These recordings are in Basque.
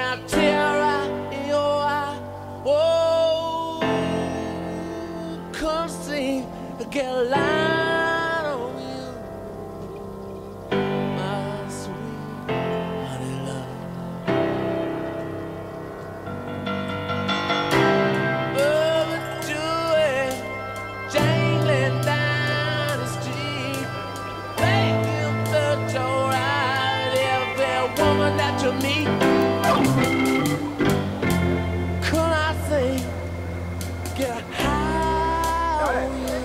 that terror in your eye. Oh, can't seem to get a line on you, my sweet honey love. Overdoing, jangling down the street, making the door out every woman that you meet. Could I say, get high on you?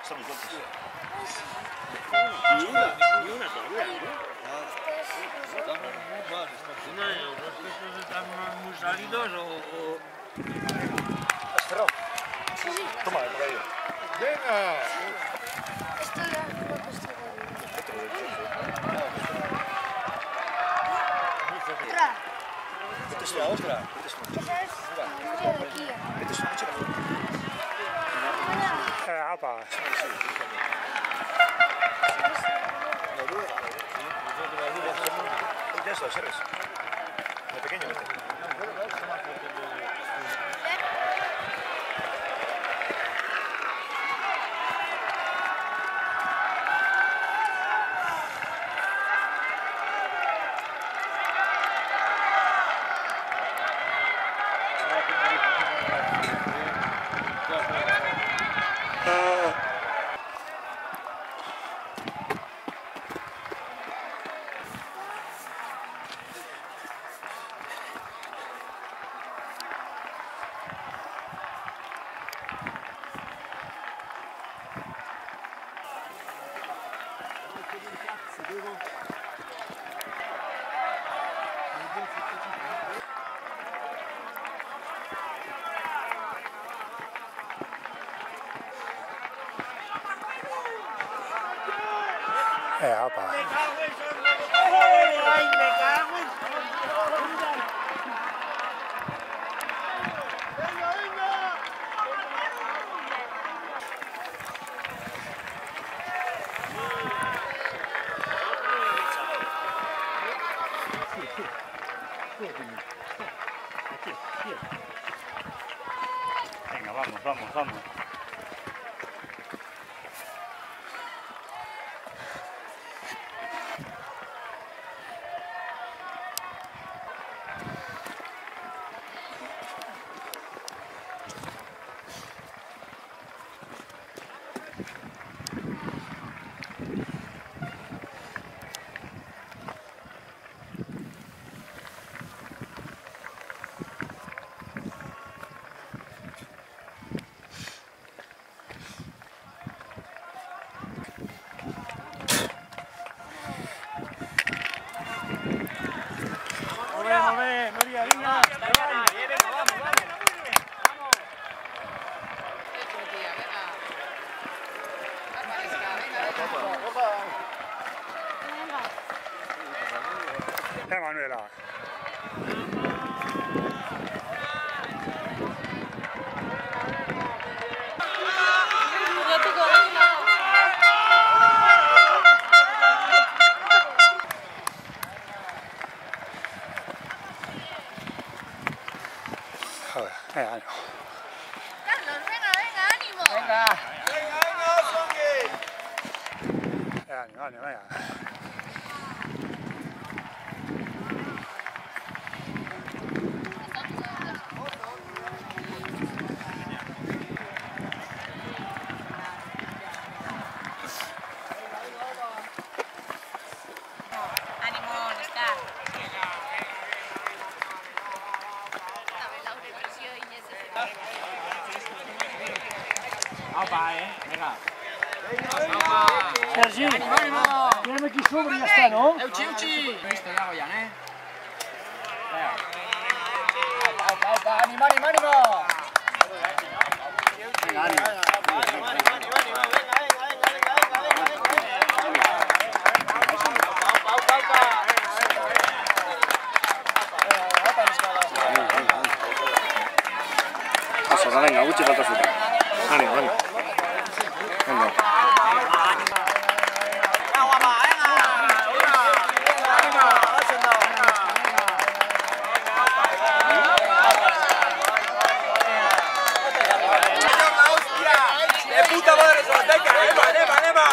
Sono tutti. Ni una todavía, ¿no? ¿Estos están muy salidos o...? Cerrado. Sí, sí. Toma, por ahí. Venga. Esto ya creo que está Otra. Esta es la otra. Esa es la memoria de Kia. Esta es una chica. Apa. Ya está, ¿sabes? De pequeño este. Apa. Venga, vamos, vamos, vamos. Manuela. Joder, ánimo. Carlos, venga, venga, ánimo. Ánimo, ánimo, venga. Apa, venga. Sergi, tírame aquí sobre y ya está, ¿no? Euchi! Listo, ya hago ya, ¿eh? ¡Ánimo, ánimo, ánimo! Venga, ánimo. Venga, Uchi falta azúcar. Ánimo, ánimo. Venga. ¡De puta madre! ¡Venga, Eva!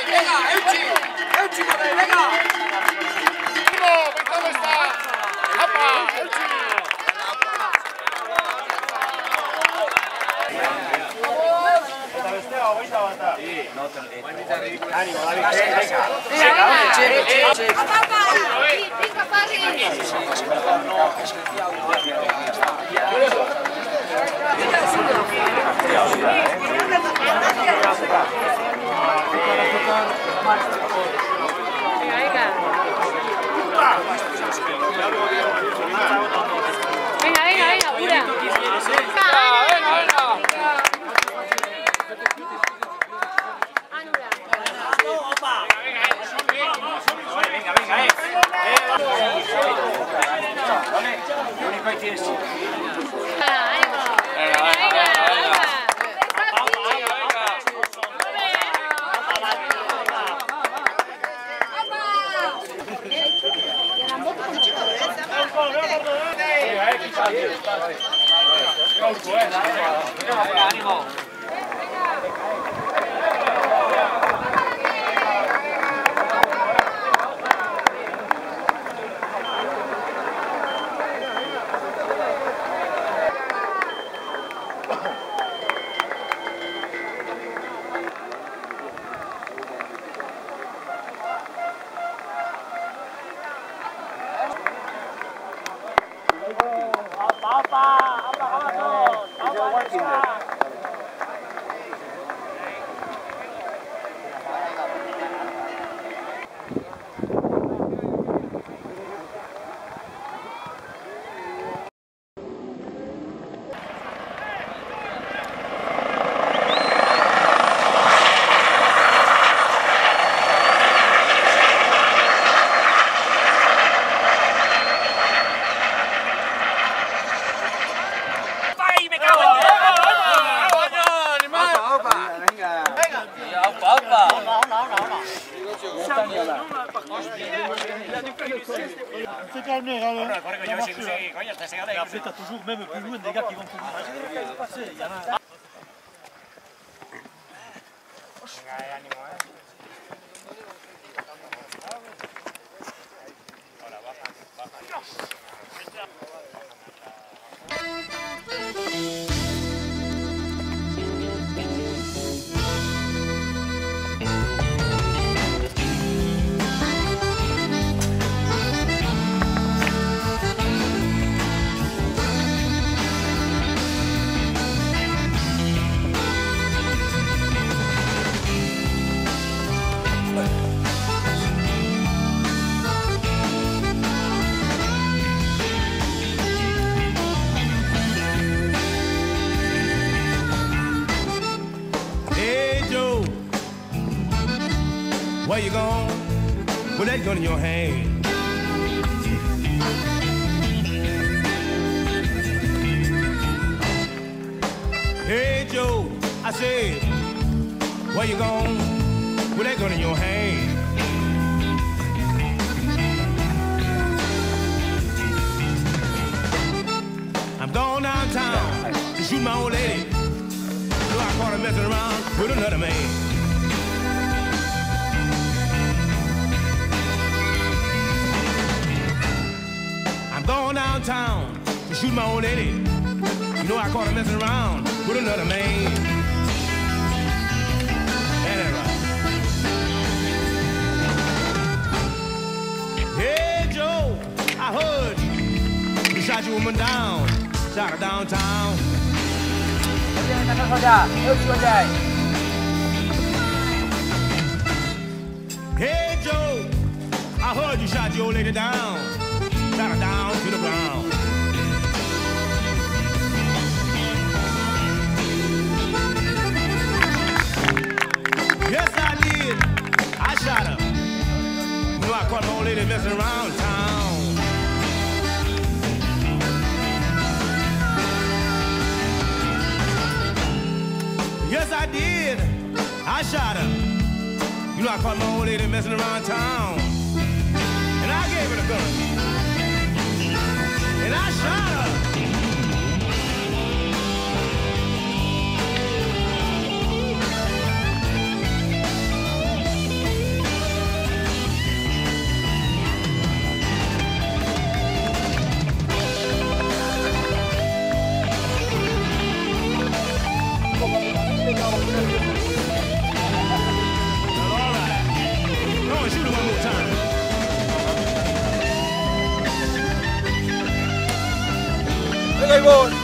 ¡Venga, Euchi! ¡Euchi, venga! ¿Cómo está? Ánimo, David. Venga, padre. Venga, pura. C'est calmé, là. T'as toujours même plus loin des gars qui vont plus loin. Il y en a. Where you going with that gun in your hand? Hey Joe, I said, where you going with that gun in your hand? I'm going downtown to shoot my old lady. So I caught her messing around with another man. I'm going downtown to shoot my old lady. You know I caught her messing around with another man. Ain't that right? Hey Joe, I heard you shot your woman down, shot her downtown. Hey Joe, I heard you shot your old lady down, shot her down to the ground. Yes, I did. I shot her. You know I caught my old lady messing around town. Yes, I did. I shot her. You know I caught my old lady messing around town. And I gave her the gun. And I shot her. Oregon.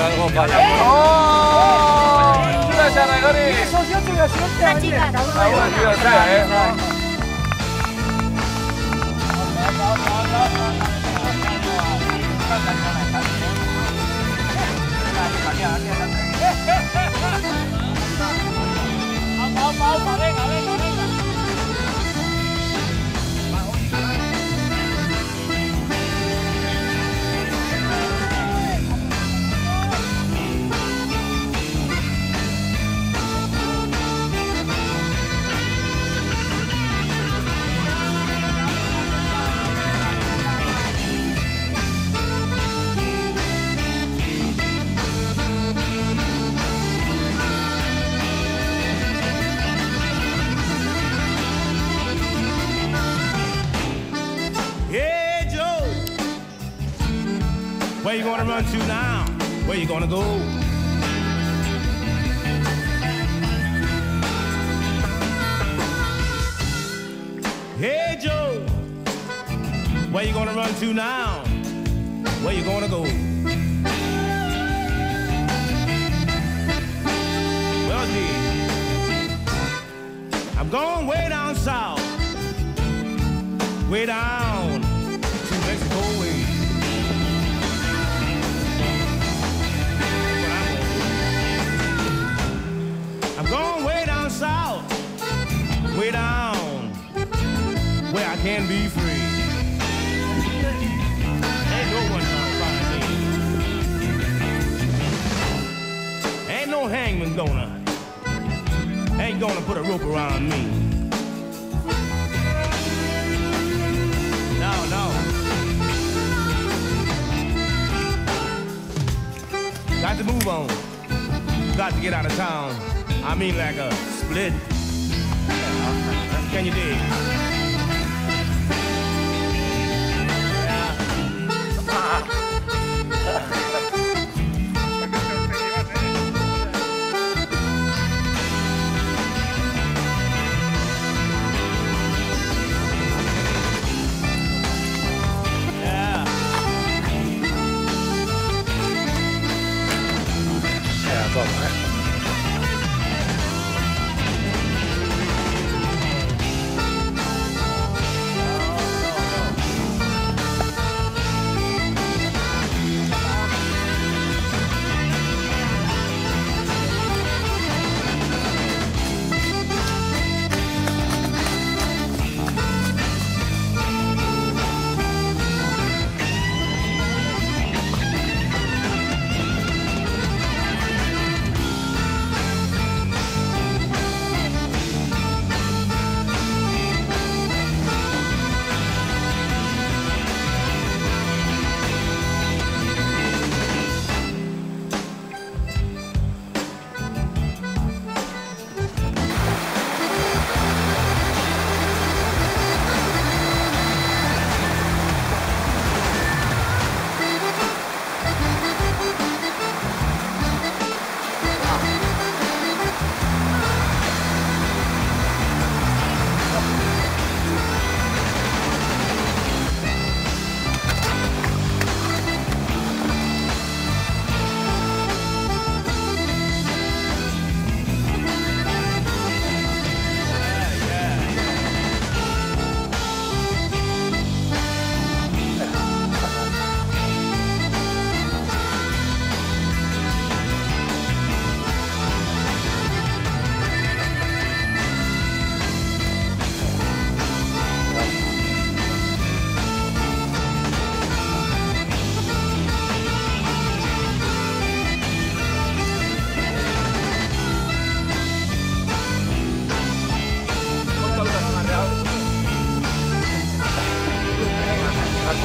algo para allá. ¡Oh! ¡Gracias, Gregori! Eso yo te voy a decir. Está bueno, tío, sea, Vamos, venga, venga. Where you gonna run to now? Where you gonna go? Hey Joe, where you gonna run to now? Where you gonna go? Well, gee, I'm going way down south, way down to Mexico way. Going way down south, way down where I can be free. Ain't no one gonna find me. Ain't no hangman ain't gonna put a rope around me. No. Got to move on. Got to get out of town. I mean like a split. Can you dig? Yeah, it's all right.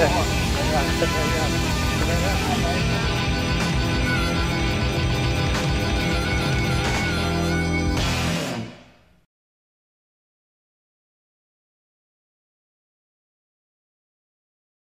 Ya,